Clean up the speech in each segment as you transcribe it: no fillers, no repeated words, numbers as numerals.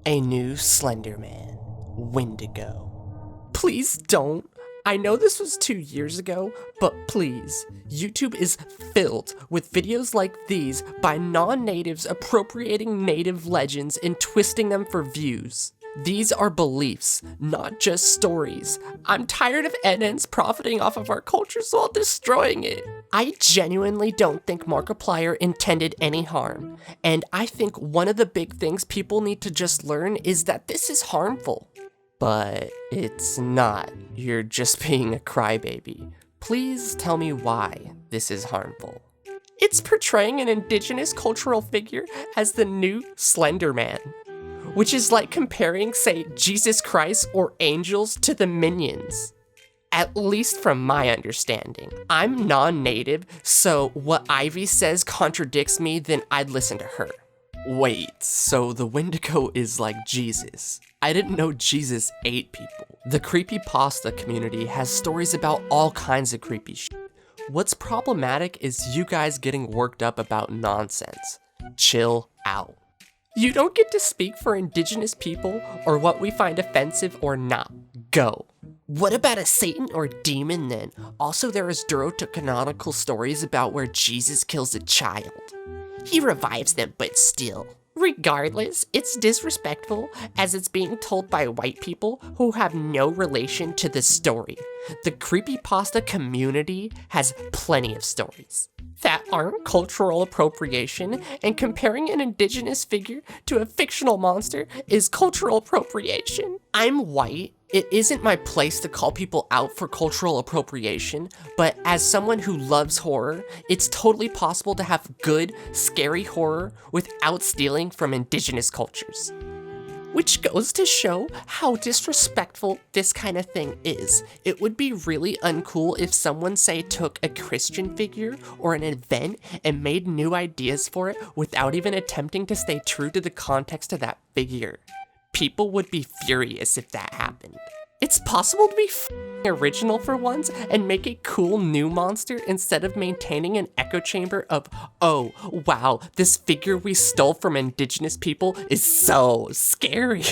A new Slender Man, Windego. Please don't. I know this was 2 years ago, but please, YouTube is filled with videos like these by non-natives appropriating native legends and twisting them for views. These are beliefs, not just stories. I'm tired of NNs profiting off of our cultures while destroying it. I genuinely don't think Markiplier intended any harm, and I think one of the big things people need to just learn is that this is harmful. But it's not. You're just being a crybaby. Please tell me why this is harmful. It's portraying an indigenous cultural figure as the new Slender Man, which is like comparing, say, Jesus Christ or angels to the minions. At least from my understanding. I'm non-native, so what Ivy says contradicts me, then I'd listen to her. Wait, so the Windego is like Jesus? I didn't know Jesus ate people. The creepypasta community has stories about all kinds of creepy shit. What's problematic is you guys getting worked up about nonsense. Chill out. You don't get to speak for indigenous people or what we find offensive or not. Go. What about a Satan or demon then? Also, there is deuterocanonical stories about where Jesus kills a child. He revives them, but still. Regardless, it's disrespectful as it's being told by white people who have no relation to the story. The creepypasta community has plenty of stories that aren't cultural appropriation, and comparing an indigenous figure to a fictional monster is cultural appropriation. I'm white. It isn't my place to call people out for cultural appropriation, but as someone who loves horror, it's totally possible to have good, scary horror without stealing from indigenous cultures. Which goes to show how disrespectful this kind of thing is. It would be really uncool if someone, say, took a Christian figure or an event and made new ideas for it without even attempting to stay true to the context of that figure. People would be furious if that happened. It's possible to be original for once and make a cool new monster instead of maintaining an echo chamber of, oh, wow, this figure we stole from indigenous people is so scary.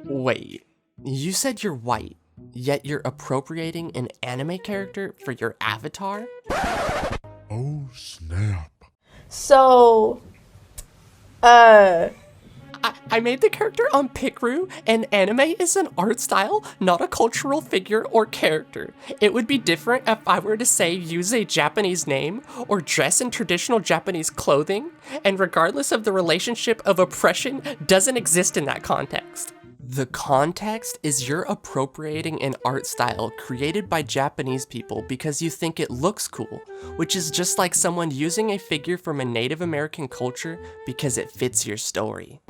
Wait, you said you're white, yet you're appropriating an anime character for your avatar? Oh, snap. So, I made the character on Pikru, and anime is an art style, not a cultural figure or character. It would be different if I were to say use a Japanese name or dress in traditional Japanese clothing, and regardless of the relationship of oppression doesn't exist in that context. The context is you're appropriating an art style created by Japanese people because you think it looks cool, which is just like someone using a figure from a Native American culture because it fits your story.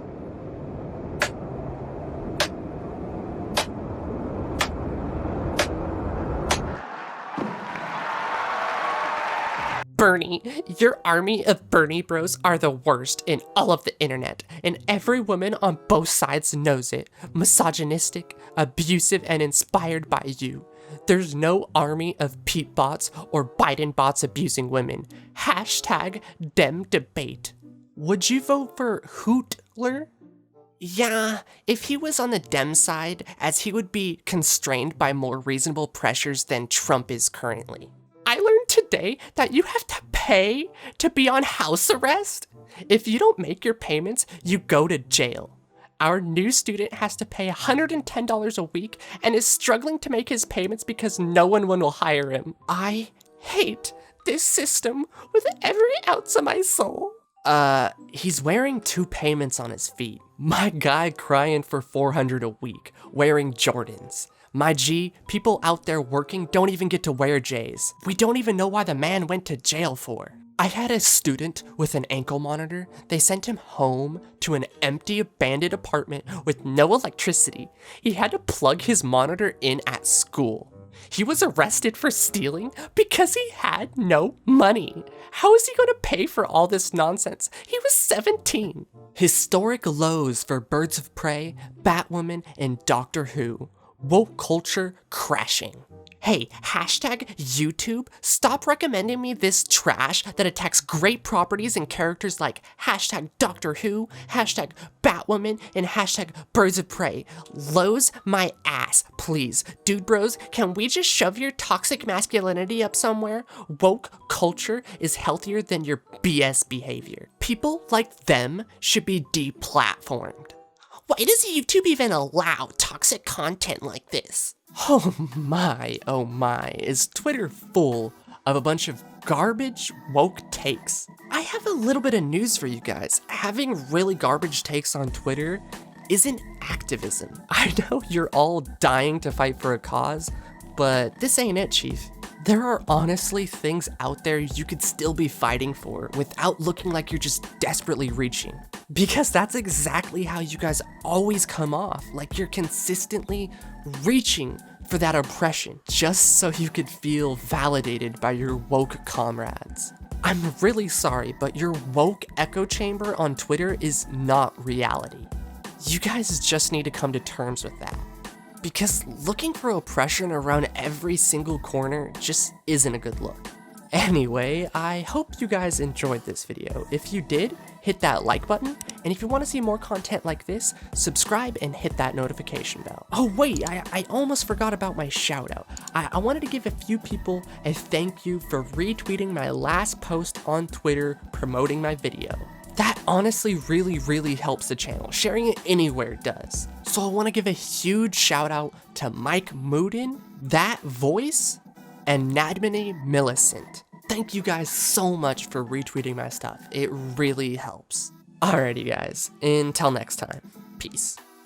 Bernie, your army of Bernie bros are the worst in all of the internet, and every woman on both sides knows it. Misogynistic, abusive, and inspired by you. There's no army of Pete bots or Biden bots abusing women. Hashtag dem debate. Would you vote for Hootler? Yeah, if he was on the Dem side, as he would be constrained by more reasonable pressures than Trump is currently. I learned today that you have to pay to be on house arrest. If you don't make your payments, you go to jail. Our new student has to pay $110 a week and is struggling to make his payments because no one will hire him. I hate this system with every ounce of my soul. He's wearing 2 payments on his feet. My guy crying for $400 a week, wearing Jordans. My G, people out there working don't even get to wear J's. We don't even know why the man went to jail for. I had a student with an ankle monitor. They sent him home to an empty, abandoned apartment with no electricity. He had to plug his monitor in at school. He was arrested for stealing because he had no money. How is he going to pay for all this nonsense? He was 17. Historic lows for Birds of Prey, Batwoman, and Doctor Who. Woke culture crashing. Hey, hashtag YouTube, stop recommending me this trash that attacks great properties and characters like hashtag Doctor Who, hashtag Batwoman, and hashtag Birds of Prey. Lows my ass, please. Dude bros, can we just shove your toxic masculinity up somewhere? Woke culture is healthier than your BS behavior. People like them should be deplatformed. Why does YouTube even allow toxic content like this? Oh my, is Twitter full of a bunch of garbage woke takes? I have a little bit of news for you guys. Having really garbage takes on Twitter isn't activism. I know you're all dying to fight for a cause, but this ain't it, chief. There are honestly things out there you could still be fighting for without looking like you're just desperately reaching. Because that's exactly how you guys always come off, like you're consistently reaching for that oppression, just so you could feel validated by your woke comrades. I'm really sorry, but your woke echo chamber on Twitter is not reality. You guys just need to come to terms with that. Because looking for oppression around every single corner just isn't a good look. Anyway, I hope you guys enjoyed this video. If you did, hit that like button, and if you want to see more content like this, subscribe and hit that notification bell. Oh wait, I almost forgot about my shout out. I wanted to give a few people a thank you for retweeting my last post on Twitter promoting my video. That honestly really helps the channel. Sharing it anywhere does. So I want to give a huge shout out to Mike Moodin, That Voice, and Nadmini Millicent. Thank you guys so much for retweeting my stuff. It really helps. Alrighty guys, until next time, peace.